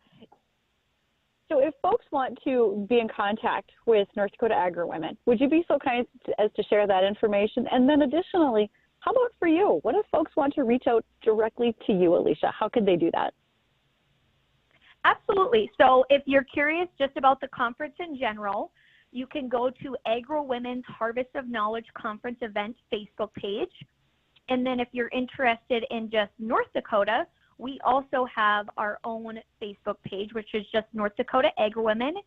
E: So if folks want to be in contact with North Dakota AgriWomen, would you be so kind as to share that information? And then additionally, how about for you? What if folks want to reach out directly to you, Alisha? How could they do that?
W: Absolutely. So if you're curious just about the conference in general, you can go to AgriWomen's Harvest of Knowledge Conference event Facebook page. And then if you're interested in just North Dakota, we also have our own Facebook page, which is just North Dakota AgriWomen.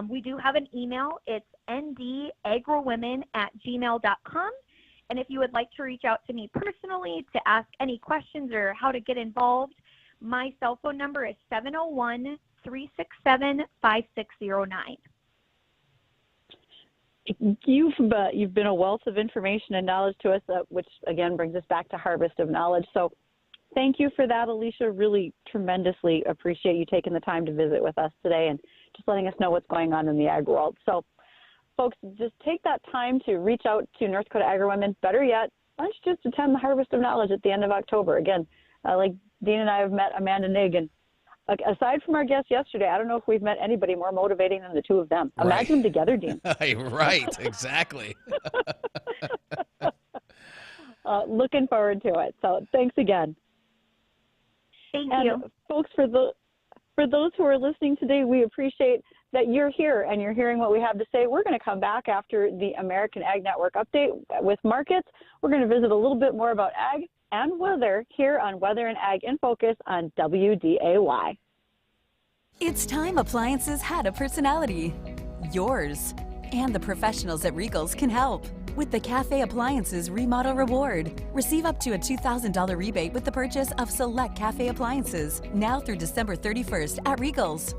W: We do have an email. It's ndagriwomen@gmail.com. And if you would like to reach out to me personally to ask any questions or how to get involved, my cell phone number is 701-367-5609.
E: You've been a wealth of information and knowledge to us, which again brings us back to Harvest of Knowledge. So thank you for that, Alisha. Really tremendously appreciate you taking the time to visit with us today and just letting us know what's going on in the ag world. So folks, just take that time to reach out to North Dakota AgriWomen. Better yet, why don't you just attend the Harvest of Knowledge at the end of October? Again, like Dean and I have met Amanda Nig, and aside from our guest yesterday, I don't know if we've met anybody more motivating than the two of them. Imagine them together, Dean.
B: Right, exactly.
E: Looking forward to it. So thanks again.
W: Thank
E: you. Folks, for those who are listening today, we appreciate that you're here and you're hearing what we have to say. We're going to come back after the American Ag Network update with markets. We're going to visit a little bit more about ag and weather here on Weather and Ag in Focus on WDAY.
J: It's time appliances had a personality. Yours. And the professionals at Regal's can help. With the Cafe Appliances Remodel Reward, receive up to a $2,000 rebate with the purchase of select Cafe appliances now through December 31st at Regal's.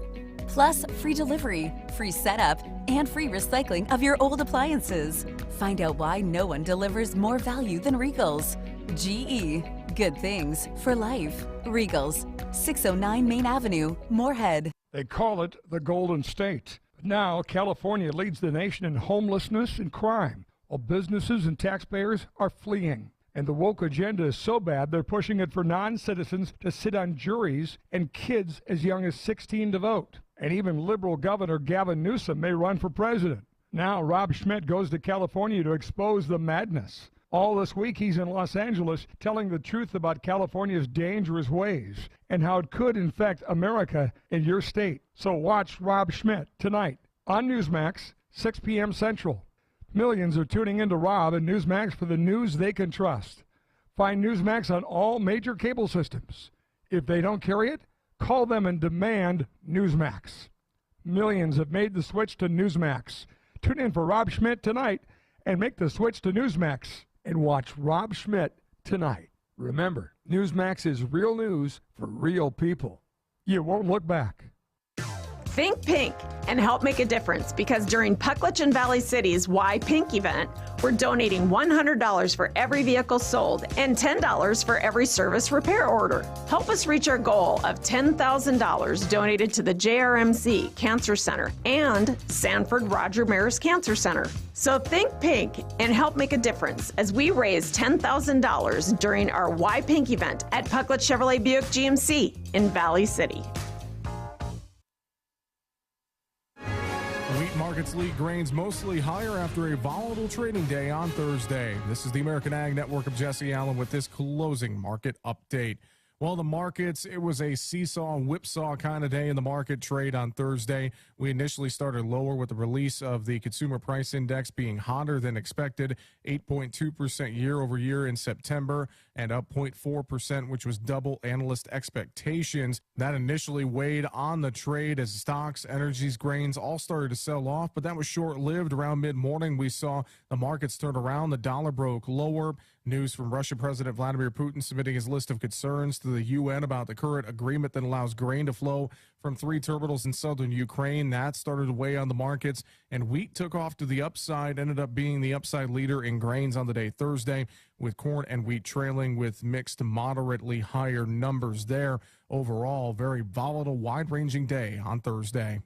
J: Plus, free delivery, free setup, and free recycling of your old appliances. Find out why no one delivers more value than Regal's. GE. Good things for life. Regal's. 609 Main Avenue, Moorhead.
K: They call it the Golden State. Now, California leads the nation in homelessness and crime, while businesses and taxpayers are fleeing. And the woke agenda is so bad, they're pushing it for non-citizens to sit on juries and kids as young as 16 to vote. And even liberal Governor Gavin Newsom may run for president. Now, Rob Schmidt goes to California to expose the madness. All this week, he's in Los Angeles telling the truth about California's dangerous ways and how it could infect America in your state. So watch Rob Schmidt tonight on Newsmax, 6 p.m. Central. Millions are tuning into Rob and Newsmax for the news they can trust. Find Newsmax on all major cable systems. If they don't carry it, call them and demand Newsmax. Millions have made the switch to Newsmax. Tune in for Rob Schmidt tonight and make the switch to Newsmax and watch Rob Schmidt tonight. Remember, Newsmax is real news for real people. You won't look back.
M: Think pink and help make a difference, because during Puckletch and Valley City's Why Pink event, we're donating $100 for every vehicle sold and $10 for every service repair order. Help us reach our goal of $10,000 donated to the JRMC Cancer Center and Sanford Roger Maris Cancer Center. So think pink and help make a difference as we raise $10,000 during our Why Pink event at Puckletch Chevrolet Buick GMC in Valley City.
L: Wheat markets lead grains mostly higher after a volatile trading day on Thursday. This is the American Ag Network of Jesse Allen with this closing market update. Well, the markets, it was a seesaw and whipsaw kind of day in the market trade on Thursday. We initially started lower with the release of the consumer price index being hotter than expected, 8.2% year over year in September and up 0.4%, which was double analyst expectations. That initially weighed on the trade as stocks, energies, grains all started to sell off, but that was short-lived. Around mid-morning, we saw the markets turn around. The dollar broke lower. News from Russian President Vladimir Putin submitting his list of concerns to the UN about the current agreement that allows grain to flow from 3 terminals in southern Ukraine. That started to weigh on the markets, and wheat took off to the upside, ended up being the upside leader in grains on the day Thursday, with corn and wheat trailing with mixed to moderately higher numbers there. Overall, very volatile, wide-ranging day on Thursday.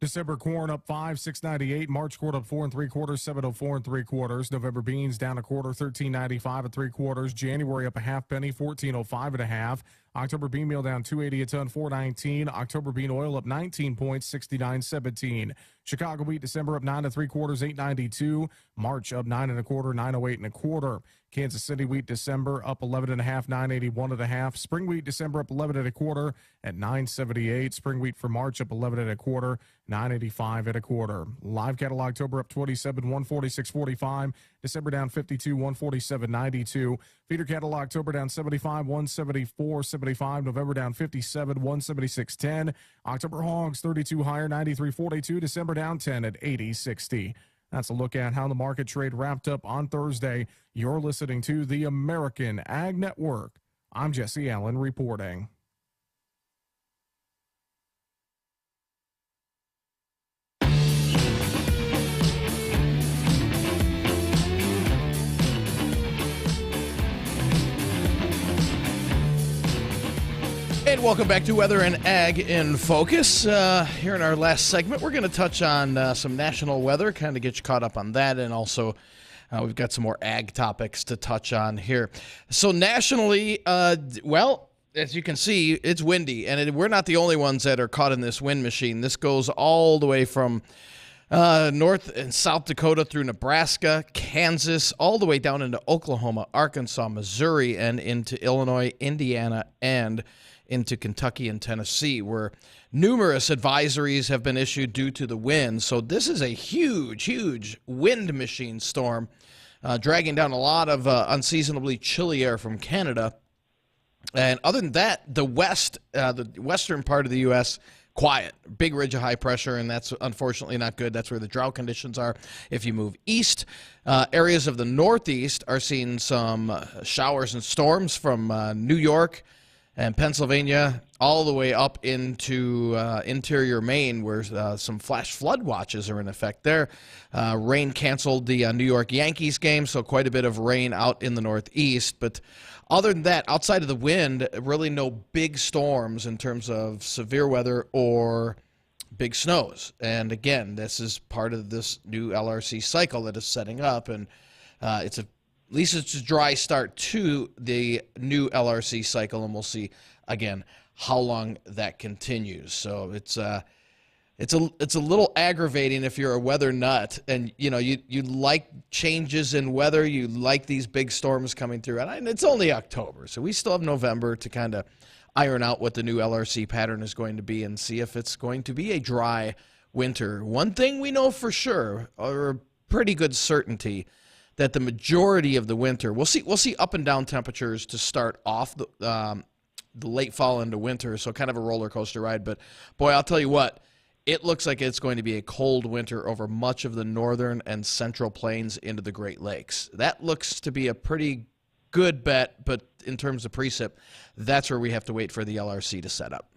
L: December corn up 5, 6.98. March corn up 4 3/4, 7.04 3/4. November beans down a quarter, 13.95 3/4. January up a half penny, 14.05 1/2. October bean meal down 2.80 a ton, 4.19. October bean oil up 19 points, 69.17. Chicago wheat December up 9 3/4, 8.92. March up 9 1/4, 9.08 1/4. Kansas City wheat December up 11 1/2, 9.81 1/2. Spring wheat December up 11 1/4 at 9.78. Spring wheat for March up 11 1/4, 9.85 1/4. Live cattle October up 27, 146.45. December down 52, 147.92. Feeder cattle October down 75, 174.75. November down 57, 176.10. October hogs 32 higher, 93.42. December down 10 at 80.60. That's a look at how the market trade wrapped up on Thursday. You're listening to the American Ag Network. I'm Jesse Allen reporting.
B: And welcome back to Weather and Ag in Focus. Here in our last segment, we're going to touch on some national weather, kind of get you caught up on that, and also we've got some more ag topics to touch on here. So nationally, well, as you can see, it's windy, and we're not the only ones that are caught in this wind machine. This goes all the way from North and South Dakota through Nebraska, Kansas, all the way down into Oklahoma, Arkansas, Missouri, and into Illinois, Indiana, and into Kentucky and Tennessee, where numerous advisories have been issued due to the wind. So this is a huge, huge wind machine storm, dragging down a lot of unseasonably chilly air from Canada. And other than that, the western part of the U.S., quiet. Big ridge of high pressure, and that's unfortunately not good. That's where the drought conditions are. If you move east, areas of the Northeast are seeing some showers and storms from New York and Pennsylvania all the way up into interior Maine, where some flash flood watches are in effect there. Rain canceled the New York Yankees game, so quite a bit of rain out in the Northeast. But other than that, outside of the wind, really no big storms in terms of severe weather or big snows. And again, this is part of this new LRC cycle that is setting up, and at least it's a dry start to the new LRC cycle, and we'll see again how long that continues. So it's a little aggravating if you're a weather nut, and you like changes in weather, you like these big storms coming through, and it's only October, so we still have November to kind of iron out what the new LRC pattern is going to be and see if it's going to be a dry winter. One thing we know for sure, or a pretty good certainty, that the majority of the winter, we'll see up and down temperatures to start off the late fall into winter, so kind of a roller coaster ride. But boy, I'll tell you what, it looks like it's going to be a cold winter over much of the northern and central plains into the Great Lakes. That looks to be a pretty good bet, but in terms of precip, that's where we have to wait for the LRC to set up.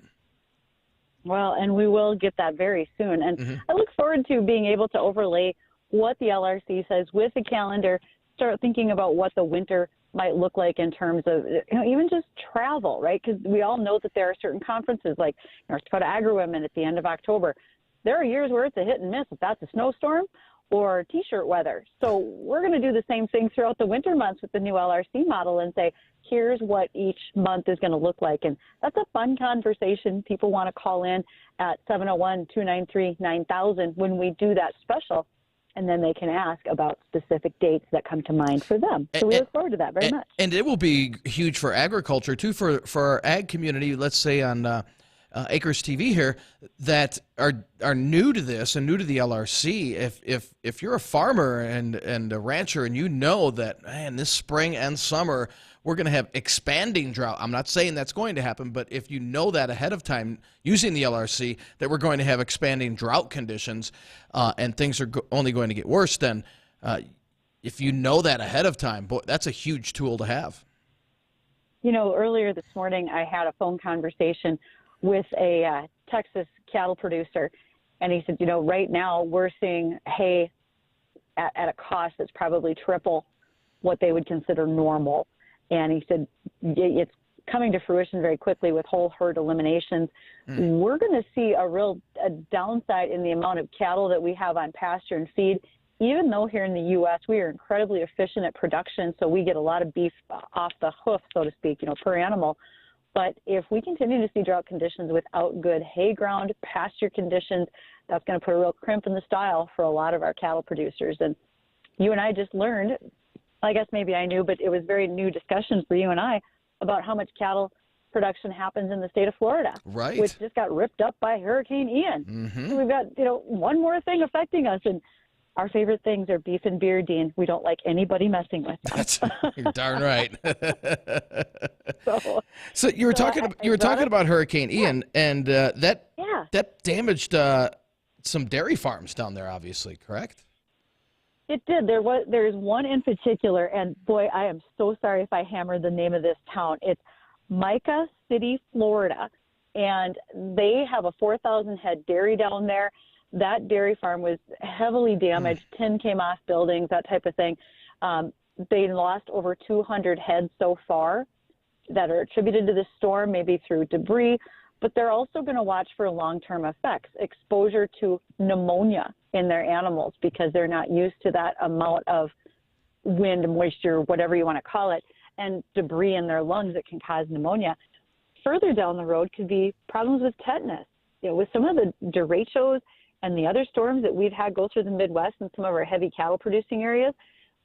E: Well, and we will get that very soon. And I look forward to being able to overlay what the LRC says with the calendar, start thinking about what the winter might look like in terms of even just travel, right? Because we all know that there are certain conferences like North Dakota AgriWomen at the end of October. There are years where it's a hit and miss if that's a snowstorm or T-shirt weather. So we're going to do the same thing throughout the winter months with the new LRC model and say, here's what each month is going to look like. And that's a fun conversation. People want to call in at 701-293-9000 when we do that special and then they can ask about specific dates that come to mind for them. So we look forward to that very much.
B: And it will be huge for agriculture, too, for our ag community, let's say on Acres TV here, that are new to this and new to the LRC. If you're a farmer and a rancher and you know that, man, this spring and summer we're going to have expanding drought. I'm not saying that's going to happen, but if you know that ahead of time using the LRC that we're going to have expanding drought conditions and things are only going to get worse, then if you know that ahead of time, boy, that's a huge tool to have.
E: You know, earlier this morning I had a phone conversation with a Texas cattle producer, and he said, you know, right now we're seeing hay at a cost that's probably triple what they would consider normal. And he said it's coming to fruition very quickly with whole herd eliminations. We're going to see a downside in the amount of cattle that we have on pasture and feed, even though here in the U.S. we are incredibly efficient at production, so we get a lot of beef off the hoof, so to speak, you know, per animal. But if we continue to see drought conditions without good hay ground, pasture conditions, that's going to put a real crimp in the style for a lot of our cattle producers. And you and I just learned, I guess maybe I knew, but it was very new discussion for you and I about how much cattle production happens in the state of Florida,
B: right,
E: which just got ripped up by Hurricane Ian. So we've got, you know, one more thing affecting us, and our favorite things are beef and beer, Dean. We don't like anybody messing with them.
B: You're darn right. So you were talking about Hurricane Ian, and that damaged some dairy farms down there, obviously, correct?
E: It did. There's one in particular, and boy, I am so sorry if I hammered the name of this town. It's Mica City, Florida, and they have a 4,000 head dairy down there. That dairy farm was heavily damaged. Tin came off buildings, that type of thing. They lost over 200 heads so far that are attributed to the storm, maybe through debris, but they're also going to watch for long-term effects, exposure to pneumonia in their animals because they're not used to that amount of wind, moisture, whatever you want to call it, and debris in their lungs that can cause pneumonia. Further down the road could be problems with tetanus. You know, with some of the derechos and the other storms that we've had go through the Midwest and some of our heavy cattle producing areas,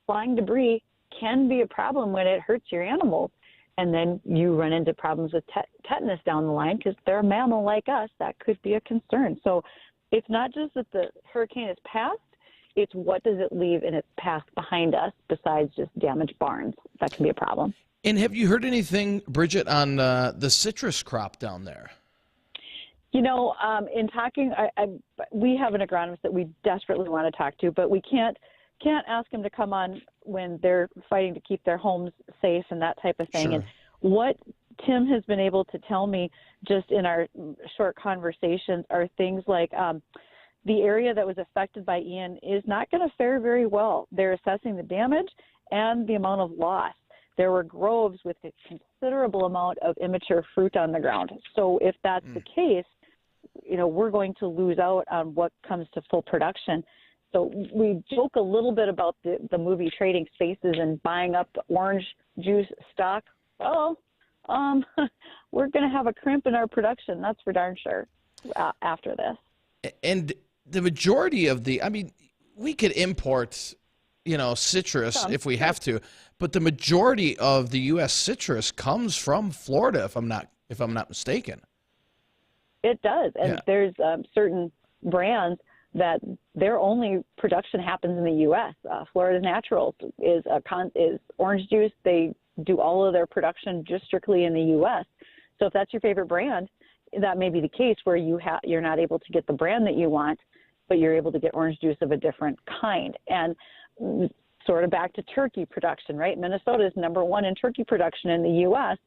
E: flying debris can be a problem when it hurts your animals. And then you run into problems with tetanus down the line because they're a mammal like us. That could be a concern. So it's not just that the hurricane has passed, it's what does it leave in its path behind us besides just damaged barns. That can be a problem.
B: And have you heard anything, Bridgette, on the citrus crop down there?
E: You know, in talking, we have an agronomist that we desperately want to talk to, but we can't ask him to come on when they're fighting to keep their homes safe and that type of thing. Sure. And what Tim has been able to tell me just in our short conversations are things like the area that was affected by Ian is not going to fare very well. They're assessing the damage and the amount of loss. There were groves with a considerable amount of immature fruit on the ground. So if that's the case, you know, we're going to lose out on what comes to full production. So we joke a little bit about the movie Trading Spaces and buying up orange juice stock. Well, we're going to have a crimp in our production. That's for darn sure after this.
B: And the majority of we could import, you know, citrus if we have to, but the majority of the U.S. citrus comes from Florida, if I'm not mistaken.
E: It does, and there's certain brands that their only production happens in the U.S. Florida Naturals is orange juice. They do all of their production just strictly in the U.S. So if that's your favorite brand, that may be the case where you're not able to get the brand that you want, but you're able to get orange juice of a different kind. And sort of back to turkey production, right? Minnesota is #1 in turkey production in the U.S.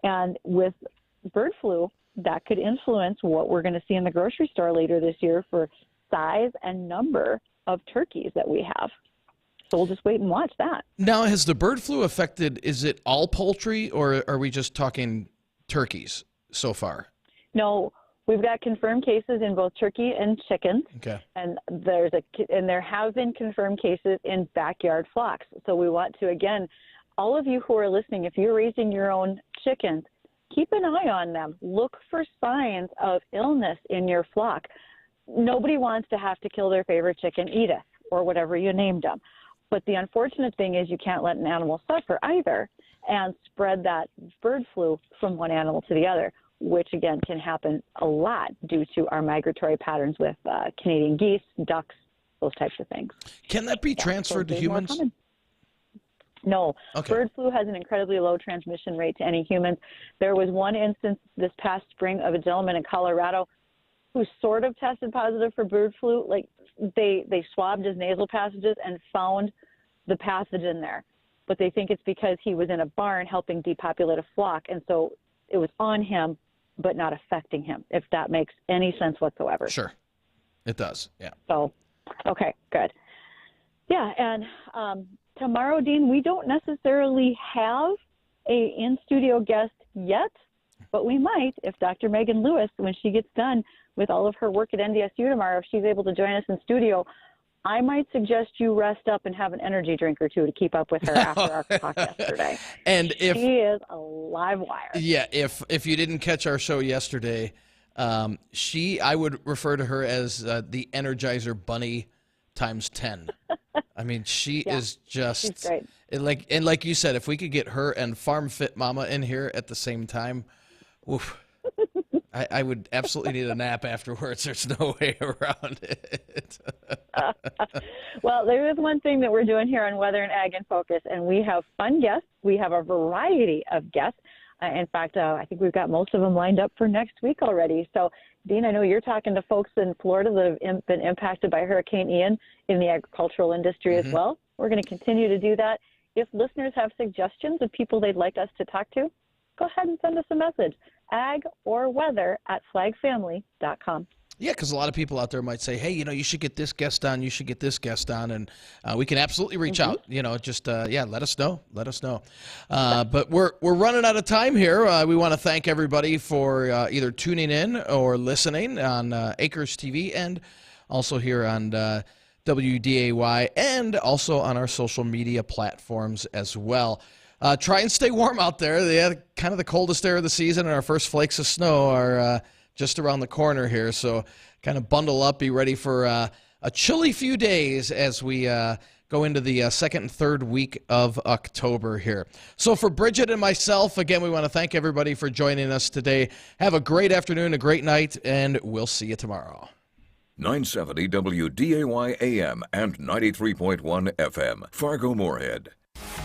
E: And with bird flu, that could influence what we're going to see in the grocery store later this year for size and number of turkeys that we have. So we'll just wait and watch that.
B: Now, has the bird flu affected, is it all poultry, or are we just talking turkeys so far?
E: No, we've got confirmed cases in both turkey and chickens.
B: Okay.
E: And there have been confirmed cases in backyard flocks. So we want to, again, all of you who are listening, if you're raising your own chickens, keep an eye on them. Look for signs of illness in your flock. Nobody wants to have to kill their favorite chicken, Edith. or whatever you named them. But the unfortunate thing is you can't let an animal suffer either and spread that bird flu from one animal to the other, which again can happen a lot due to our migratory patterns with Canadian geese, ducks, those types of things.
B: Can that be transferred to humans?
E: No.
B: Okay.
E: Bird flu has an incredibly low transmission rate to any humans. There was one instance this past spring of a gentleman in Colorado who sort of tested positive for bird flu. Like they swabbed his nasal passages and found the pathogen there. But they think it's because he was in a barn helping depopulate a flock. And so it was on him, but not affecting him, if that makes any sense whatsoever.
B: Sure. It does. Yeah.
E: So, okay, good. Yeah. And tomorrow, Dean, we don't necessarily have a in-studio guest yet, but we might if Dr. Megan Lewis, when she gets done with all of her work at NDSU tomorrow, if she's able to join us in studio, I might suggest you rest up and have an energy drink or two to keep up with her after our talk yesterday.
B: And if
E: she is a live wire.
B: Yeah, if you didn't catch our show yesterday, I would refer to her as the Energizer Bunny times 10. I mean, she is just
E: she's great.
B: Like you said, if we could get her and Farm Fit Mama in here at the same time, oof. I would absolutely need a nap afterwards. There's no way around it.
E: Well, there is one thing that we're doing here on Weather and Ag in Focus, and we have fun guests. We have a variety of guests. In fact, I think we've got most of them lined up for next week already. So, Dean, I know you're talking to folks in Florida that have been impacted by Hurricane Ian in the agricultural industry as well. We're going to continue to do that. If listeners have suggestions of people they'd like us to talk to, go ahead and send us a message, ag-or-weather@flagfamily.com.
B: Yeah, because a lot of people out there might say, hey, you should get this guest on, you should get this guest on, and we can absolutely reach out. Just let us know. Let us know. But we're running out of time here. We want to thank everybody for either tuning in or listening on Acres TV and also here on WDAY and also on our social media platforms as well. Try and stay warm out there. They had kind of the coldest air of the season, and our first flakes of snow are just around the corner here. So kind of bundle up, be ready for a chilly few days as we go into the second and third week of October here. So for Bridgette and myself, again, we want to thank everybody for joining us today. Have a great afternoon, a great night, and we'll see you tomorrow.
A: 970 WDAY AM and 93.1 FM, Fargo-Moorhead.